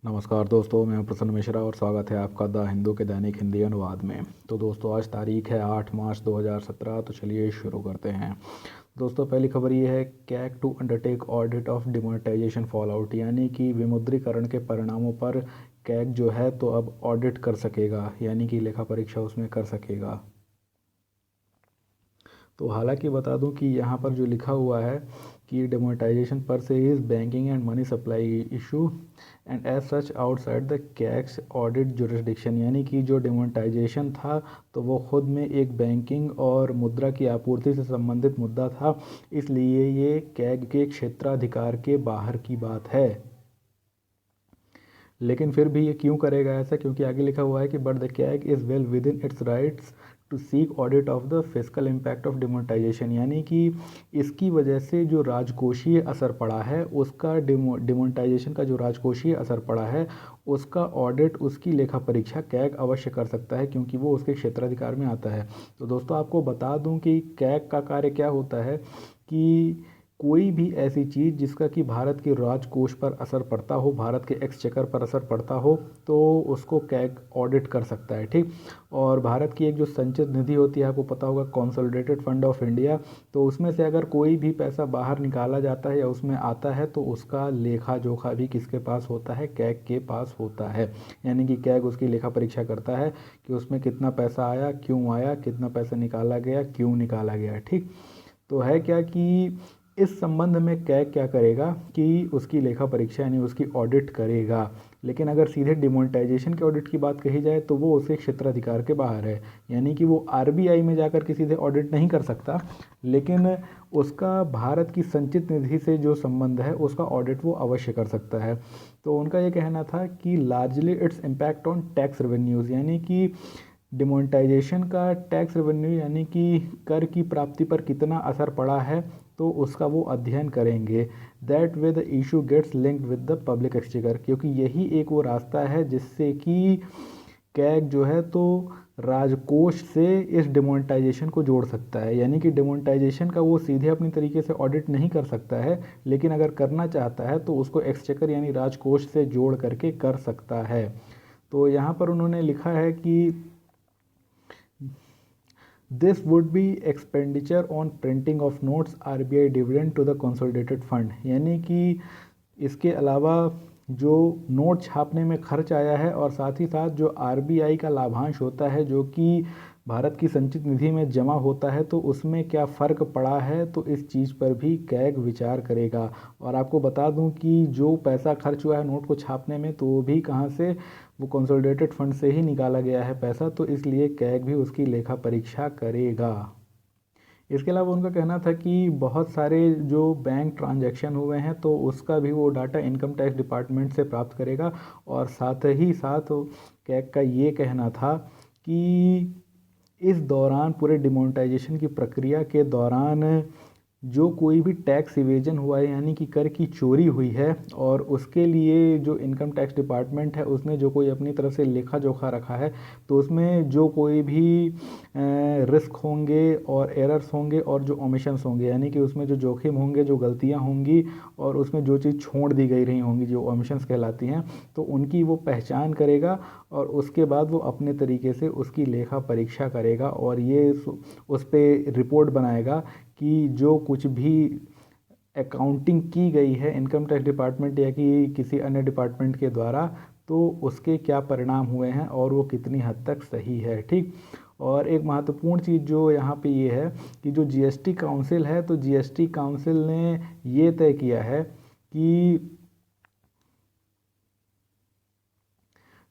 नमस्कार दोस्तों, मैं हूं प्रसन्न मिश्रा और स्वागत है आपका द हिंदू के दैनिक हिंदी अनुवाद में। तो दोस्तों, आज तारीख है 8 मार्च 2017। तो चलिए शुरू करते हैं। दोस्तों, पहली खबर ये है, CAG to undertake audit of demonetisation fallout, यानी कि विमुद्रीकरण के परिणामों पर कैग जो है तो अब ऑडिट कर सकेगा, यानी कि लेखा परीक्षा उसमें कर सकेगा। तो हालांकि बता दूं कि यहाँ पर जो लिखा हुआ है कि demonetisation per se is banking and money supply issue and as such outside the CAG's audit jurisdiction, यानी कि जो डिमोनेटाइजेशन था तो वो खुद में एक बैंकिंग और मुद्रा की आपूर्ति से संबंधित मुद्दा था, इसलिए ये कैग के क्षेत्राधिकार के बाहर की बात है। लेकिन फिर भी ये क्यों करेगा ऐसा, क्योंकि आगे लिखा हुआ है कि but the CAG is well within its rights to seek audit of the physical impact of demonetisation, यानी कि इसकी वजह से जो राजकोषीय असर पड़ा है उसका डिमोनेटाइजेशन का जो राजकोषीय असर पड़ा है उसका ऑडिट, उसकी लेखा परीक्षा कैग अवश्य कर सकता है, क्योंकि वो उसके क्षेत्राधिकार में आता है। तो दोस्तों, आपको बता दूं कि कैग का कार्य क्या होता है कि कोई भी ऐसी चीज़ जिसका कि भारत के राजकोष पर असर पड़ता हो, भारत के एक्सचेकर पर असर पड़ता हो, तो उसको कैग ऑडिट कर सकता है। ठीक। और भारत की एक जो संचित निधि होती है, आपको पता होगा, कंसोलिडेटेड फंड ऑफ इंडिया, तो उसमें से अगर कोई भी पैसा बाहर निकाला जाता है या उसमें आता है तो उसका लेखा जोखा भी किसके पास होता है? कैग के पास होता है। यानी कि कैग उसकी लेखा परीक्षा करता है कि उसमें कितना पैसा आया, क्यों आया, कितना पैसा निकाला गया, क्यों निकाला गया। ठीक। तो है क्या कि इस संबंध में कैग क्या करेगा कि उसकी लेखा परीक्षा यानी उसकी ऑडिट करेगा। लेकिन अगर सीधे डिमोनेटाइजेशन के ऑडिट की बात कही जाए तो वो उसके क्षेत्राधिकार के बाहर है, यानी कि वो आरबीआई में जाकर के सीधे ऑडिट नहीं कर सकता, लेकिन उसका भारत की संचित निधि से जो संबंध है उसका ऑडिट वो अवश्य कर सकता है। तो उनका ये कहना था कि largely its impact on tax revenues, यानी कि डिमोनेटाइजेशन का टैक्स रेवेन्यू यानी कि कर की प्राप्ति पर कितना असर पड़ा है, तो उसका वो अध्ययन करेंगे। That way the issue gets linked with the public exchequer, क्योंकि यही एक वो रास्ता है जिससे कि कैग जो है तो राजकोष से इस डिमोनेटाइजेशन को जोड़ सकता है। यानी कि डिमोनेटाइजेशन का वो सीधे अपनी तरीके से ऑडिट नहीं कर सकता है, लेकिन अगर करना चाहता है तो उसको एक्सचेकर यानी राजकोष से जोड़ करके कर सकता है। तो यहाँ पर उन्होंने लिखा है कि this would be expenditure on printing of notes, RBI dividend to the consolidated fund, यानी कि इसके अलावा जो नोट छापने में खर्च आया है और साथ ही साथ जो आरबीआई का लाभांश होता है जो कि भारत की संचित निधि में जमा होता है, तो उसमें क्या फ़र्क पड़ा है, तो इस चीज़ पर भी कैग विचार करेगा। और आपको बता दूं कि जो पैसा खर्च हुआ है नोट को छापने में, तो वो भी कहाँ से? वो कंसोलिडेटेड फंड से ही निकाला गया है पैसा, तो इसलिए कैग भी उसकी लेखा परीक्षा करेगा। इसके अलावा उनका कहना था कि बहुत सारे जो बैंक ट्रांजैक्शन हुए हैं तो उसका भी वो डाटा इनकम टैक्स डिपार्टमेंट से प्राप्त करेगा। और साथ ही साथ कैग का ये कहना था कि इस दौरान, पूरे डिमोनेटाइजेशन की प्रक्रिया के दौरान, जो कोई भी टैक्स इवेजन हुआ है यानी कि कर की चोरी हुई है और उसके लिए जो इनकम टैक्स डिपार्टमेंट है उसने जो कोई अपनी तरफ से लेखा जोखा रखा है, तो उसमें जो कोई भी रिस्क होंगे और एरर्स होंगे और जो ओमिशंस होंगे, यानी कि उसमें जो जोखिम होंगे, जो गलतियां होंगी और उसमें जो चीज़ छोड़ दी गई रही होंगी, जो ओमिशंस कहलाती हैं, तो उनकी वो पहचान करेगा और उसके बाद वो अपने तरीके से उसकी लेखा परीक्षा करेगा और ये उस पर रिपोर्ट बनाएगा कि जो कुछ भी अकाउंटिंग की गई है इनकम टैक्स डिपार्टमेंट या कि किसी अन्य डिपार्टमेंट के द्वारा, तो उसके क्या परिणाम हुए हैं और वो कितनी हद तक सही है। ठीक। और एक महत्वपूर्ण चीज़ जो यहाँ पे ये है कि जो जीएसटी काउंसिल है, तो जीएसटी काउंसिल ने ये तय किया है कि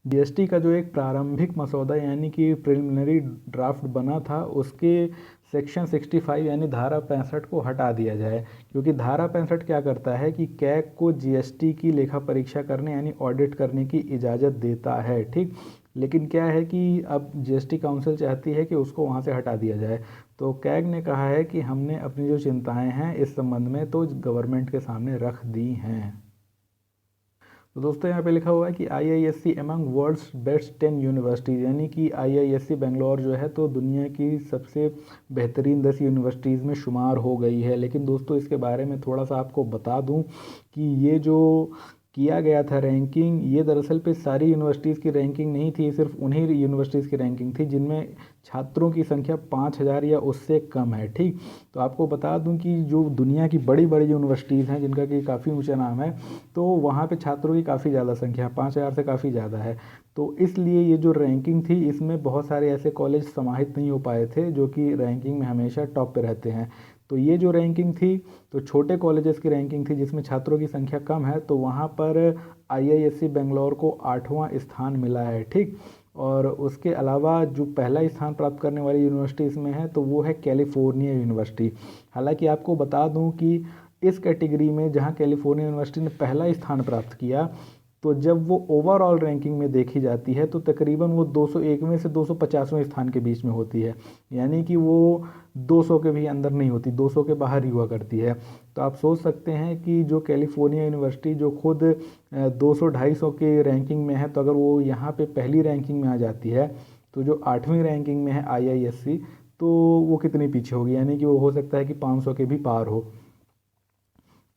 जीएसटी का जो एक प्रारंभिक मसौदा यानी कि प्रिलिमिनरी ड्राफ्ट बना था, उसके सेक्शन 65 यानी धारा 65 को हटा दिया जाए, क्योंकि धारा 65 क्या करता है कि कैग को जीएसटी की लेखा परीक्षा करने यानी ऑडिट करने की इजाज़त देता है। ठीक। लेकिन क्या है कि अब जीएसटी काउंसिल चाहती है कि उसको वहाँ से हटा दिया जाए। तो कैग ने कहा है कि हमने अपनी जो चिंताएं हैं इस संबंध में तो गवर्नमेंट के सामने रख दी हैं। तो दोस्तों, यहाँ पे लिखा हुआ है कि IISc among world's best 10 universities, यानी कि आईआईएससी बेंगलोर जो है तो दुनिया की सबसे बेहतरीन 10 यूनिवर्सिटीज़ में शुमार हो गई है। लेकिन दोस्तों, इसके बारे में थोड़ा सा आपको बता दूं कि ये जो किया गया था रैंकिंग, ये दरअसल पे सारी यूनिवर्सिटीज़ की रैंकिंग नहीं थी, सिर्फ उन्हीं यूनिवर्सिटीज़ की रैंकिंग थी जिनमें छात्रों की संख्या 5,000 या उससे कम है। ठीक, तो आपको बता दूं कि जो दुनिया की बड़ी बड़ी यूनिवर्सिटीज़ हैं जिनका कि काफ़ी ऊंचा नाम है, तो वहाँ पे छात्रों की काफ़ी ज़्यादा संख्या 5,000 से काफ़ी ज़्यादा है। तो इसलिए ये जो रैंकिंग थी इसमें बहुत सारे ऐसे कॉलेज समाहित नहीं हो पाए थे जो कि रैंकिंग में हमेशा टॉप पे रहते हैं। तो ये जो रैंकिंग थी, तो छोटे कॉलेजेस की रैंकिंग थी जिसमें छात्रों की संख्या कम है, तो वहाँ पर आईआईएससी बेंगलोर को 8वां स्थान मिला है। ठीक, और उसके अलावा जो पहला स्थान प्राप्त करने वाली यूनिवर्सिटी इसमें है तो वो है कैलिफोर्निया यूनिवर्सिटी। हालांकि आपको बता दूं कि इस कैटेगरी में जहां कैलिफोर्निया यूनिवर्सिटी ने पहला स्थान प्राप्त किया, तो जब वो ओवरऑल रैंकिंग में देखी जाती है तो तकरीबन वो 201वें से 250वें स्थान के बीच में होती है, यानी कि वो 200 के भी अंदर नहीं होती, 200 के बाहर ही हुआ करती है। तो आप सोच सकते हैं कि जो कैलिफोर्निया यूनिवर्सिटी जो खुद 200-250 के रैंकिंग में है, तो अगर वो यहाँ पे पहली रैंकिंग में आ जाती है, तो जो 8वीं रैंकिंग में है आईआईएससी, तो वो कितनी पीछे होगी, यानी कि वो हो सकता है कि 500 के भी पार हो।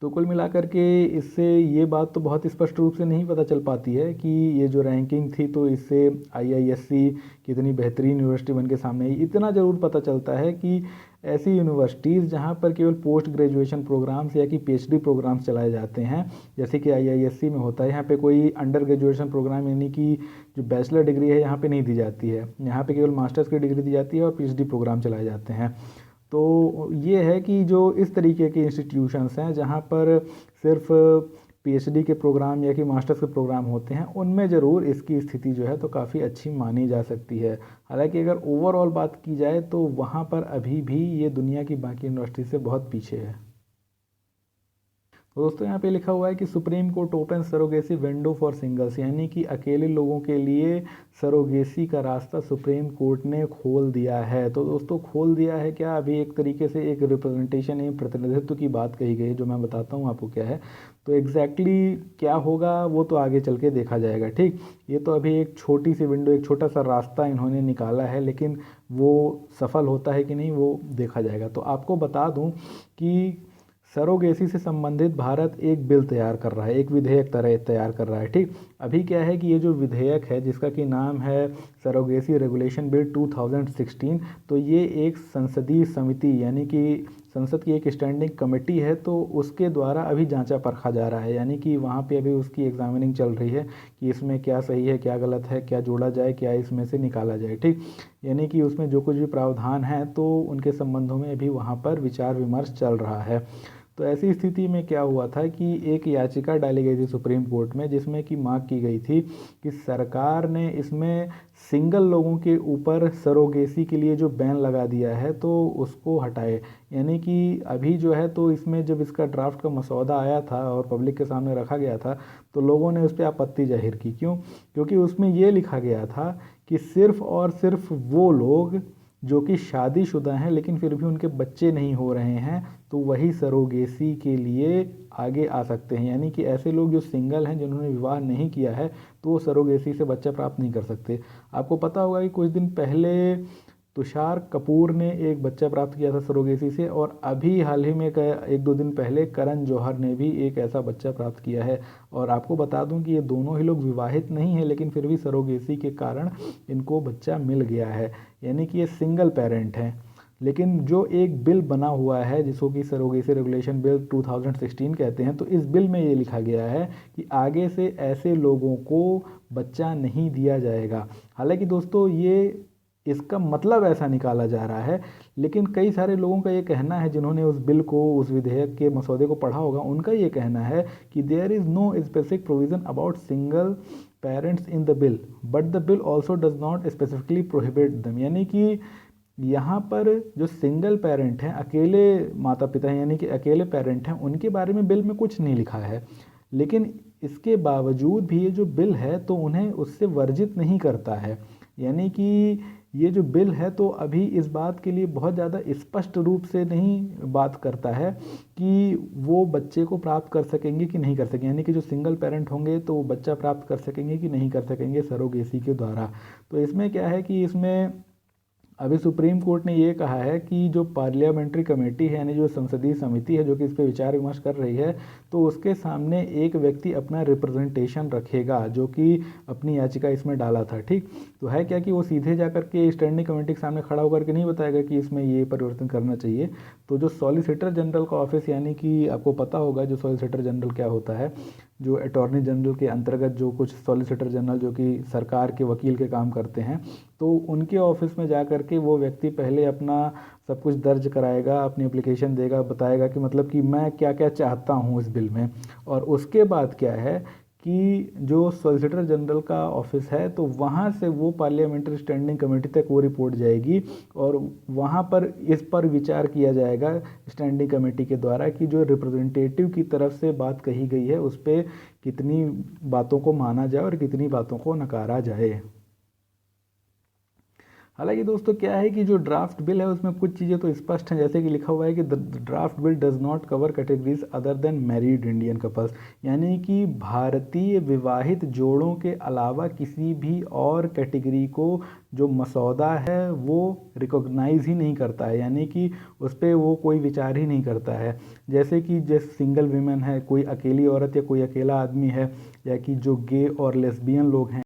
तो कुल मिलाकर के इससे ये बात तो बहुत स्पष्ट रूप से नहीं पता चल पाती है कि ये जो रैंकिंग थी तो इससे आईआईएससी कितनी बेहतरीन यूनिवर्सिटी बन के सामने आई। इतना ज़रूर पता चलता है कि ऐसी यूनिवर्सिटीज़ जहाँ पर केवल पोस्ट ग्रेजुएशन प्रोग्राम्स या कि पीएचडी प्रोग्राम्स चलाए जाते हैं, जैसे कि आईआईएससी में होता है, यहाँ पे कोई अंडर ग्रेजुएशन प्रोग्राम यानी कि जो बैचलर डिग्री है यहाँ पे नहीं दी जाती है, यहाँ पे केवल मास्टर्स की डिग्री दी जाती है और पीएचडी प्रोग्राम चलाए जाते हैं। तो ये है कि जो इस तरीके के इंस्टीट्यूशंस हैं जहाँ पर सिर्फ पीएचडी के प्रोग्राम या कि मास्टर्स के प्रोग्राम होते हैं, उनमें ज़रूर इसकी स्थिति जो है तो काफ़ी अच्छी मानी जा सकती है। हालांकि अगर ओवरऑल बात की जाए तो वहाँ पर अभी भी ये दुनिया की बाकी यूनिवर्सिटी से बहुत पीछे है। तो दोस्तों यहाँ पे लिखा हुआ है कि supreme court open surrogacy window for singles, यानी कि अकेले लोगों के लिए सरोगेसी का रास्ता सुप्रीम कोर्ट ने खोल दिया है। तो दोस्तों खोल दिया है क्या, अभी एक तरीके से एक रिप्रेजेंटेशन या प्रतिनिधित्व की बात कही गई है, जो मैं बताता हूँ आपको क्या है। तो एग्जैक्टली क्या होगा वो तो आगे चल के देखा जाएगा। ठीक, ये तो अभी एक छोटी सी विंडो, एक छोटा सा रास्ता इन्होंने निकाला है, लेकिन वो सफल होता है कि नहीं वो देखा जाएगा। तो आपको बता दूं कि सरोगेसी से संबंधित भारत एक बिल तैयार कर रहा है, एक विधेयक तैयार कर रहा है। ठीक, अभी क्या है कि ये जो विधेयक है जिसका कि नाम है सरोगेसी रेगुलेशन बिल 2016, तो ये एक संसदीय समिति यानी कि संसद की एक स्टैंडिंग कमेटी है, तो उसके द्वारा अभी जांचा परखा जा रहा है, यानी कि वहाँ पे अभी उसकी एग्जामिनिंग चल रही है कि इसमें क्या सही है, क्या गलत है, क्या जोड़ा जाए, क्या इसमें से निकाला जाए। ठीक, यानी कि उसमें जो कुछ भी प्रावधान है तो उनके संबंधों में अभी वहाँ पर विचार विमर्श चल रहा है। तो ऐसी स्थिति में क्या हुआ था कि एक याचिका डाली गई थी सुप्रीम कोर्ट में जिसमें कि मांग की गई थी कि सरकार ने इसमें सिंगल लोगों के ऊपर सरोगेसी के लिए जो बैन लगा दिया है तो उसको हटाए। यानी कि अभी जो है तो इसमें जब इसका ड्राफ्ट का मसौदा आया था और पब्लिक के सामने रखा गया था तो लोगों ने उस पर आपत्ति जाहिर की। क्यों? क्योंकि उसमें ये लिखा गया था कि सिर्फ और सिर्फ वो लोग जो कि शादीशुदा हैं लेकिन फिर भी उनके बच्चे नहीं हो रहे हैं तो वही सरोगेसी के लिए आगे आ सकते हैं। यानी कि ऐसे लोग जो सिंगल हैं जिन्होंने विवाह नहीं किया है तो वो सरोगेसी से बच्चा प्राप्त नहीं कर सकते। आपको पता होगा कि कुछ दिन पहले तुषार कपूर ने एक बच्चा प्राप्त किया था सरोगेसी से, और अभी हाल ही में एक दो दिन पहले करण जौहर ने भी एक ऐसा बच्चा प्राप्त किया है। और आपको बता दूं कि ये दोनों ही लोग विवाहित नहीं हैं लेकिन फिर भी सरोगेसी के कारण इनको बच्चा मिल गया है, यानी कि ये सिंगल पेरेंट हैं। लेकिन जो एक बिल बना हुआ है जिसको कि सरोगेसी रेगुलेशन बिल 2016 कहते हैं, तो इस बिल में ये लिखा गया है कि आगे से ऐसे लोगों को बच्चा नहीं दिया जाएगा। हालांकि दोस्तों ये इसका मतलब ऐसा निकाला जा रहा है, लेकिन कई सारे लोगों का ये कहना है जिन्होंने उस बिल को, उस विधेयक के मसौदे को पढ़ा होगा, उनका ये कहना है कि there is no specific provision about single parents in the bill but the bill also does not specifically prohibit them. यानी कि यहाँ पर जो सिंगल पेरेंट हैं, अकेले माता पिता हैं यानी कि अकेले पेरेंट हैं, उनके बारे में बिल में कुछ नहीं लिखा है, लेकिन इसके बावजूद भी ये जो बिल है तो उन्हें उससे वर्जित नहीं करता है। यानी कि ये जो बिल है तो अभी इस बात के लिए बहुत ज़्यादा स्पष्ट रूप से नहीं बात करता है कि वो बच्चे को प्राप्त कर सकेंगे कि नहीं कर सकेंगे, यानी कि जो सिंगल पेरेंट होंगे तो वो बच्चा प्राप्त कर सकेंगे कि नहीं कर सकेंगे सरोगेसी के द्वारा। तो इसमें क्या है कि इसमें अभी सुप्रीम कोर्ट ने ये कहा है कि जो पार्लियामेंट्री कमेटी है यानी जो संसदीय समिति है जो कि इस पर विचार विमर्श कर रही है, तो उसके सामने एक व्यक्ति अपना रिप्रेजेंटेशन रखेगा जो कि अपनी याचिका इसमें डाला था। ठीक, तो है क्या कि वो सीधे जाकर के स्टैंडिंग कमेटी के सामने खड़ा होकर के नहीं बताएगा कि इसमें ये परिवर्तन करना चाहिए। तो जो सॉलिसिटर जनरल का ऑफिस, यानी कि आपको पता होगा जो सॉलिसिटर जनरल क्या होता है, जो अटॉर्नी जनरल के अंतर्गत जो कुछ सॉलिसिटर जनरल जो कि सरकार के वकील के काम करते हैं, तो उनके ऑफिस में जा कर के वो व्यक्ति पहले अपना सब कुछ दर्ज कराएगा, अपनी एप्लीकेशन देगा, बताएगा कि मतलब कि मैं क्या क्या चाहता हूँ इस बिल में। और उसके बाद क्या है कि जो सॉलिसिटर जनरल का ऑफिस है तो वहाँ से वो पार्लियामेंट्री स्टैंडिंग कमेटी तक वो रिपोर्ट जाएगी और वहाँ पर इस पर विचार किया जाएगा स्टैंडिंग कमेटी के द्वारा कि जो रिप्रेजेंटेटिव की तरफ से बात कही गई है उस पर कितनी बातों को माना जाए और कितनी बातों को नकारा जाए। हालांकि दोस्तों क्या है कि जो ड्राफ्ट बिल है उसमें कुछ चीज़ें तो स्पष्ट हैं, जैसे कि लिखा हुआ है कि the draft bill does not cover categories other than married Indian couples, यानी कि भारतीय विवाहित जोड़ों के अलावा किसी भी और कैटेगरी को जो मसौदा है वो रिकॉग्नाइज ही नहीं करता है, यानी कि उस पर वो कोई विचार ही नहीं करता है। जैसे कि जैसे सिंगल वीमेन है, कोई अकेली औरत या कोई अकेला आदमी है, या कि जो गे और लेस्बियन लोग हैं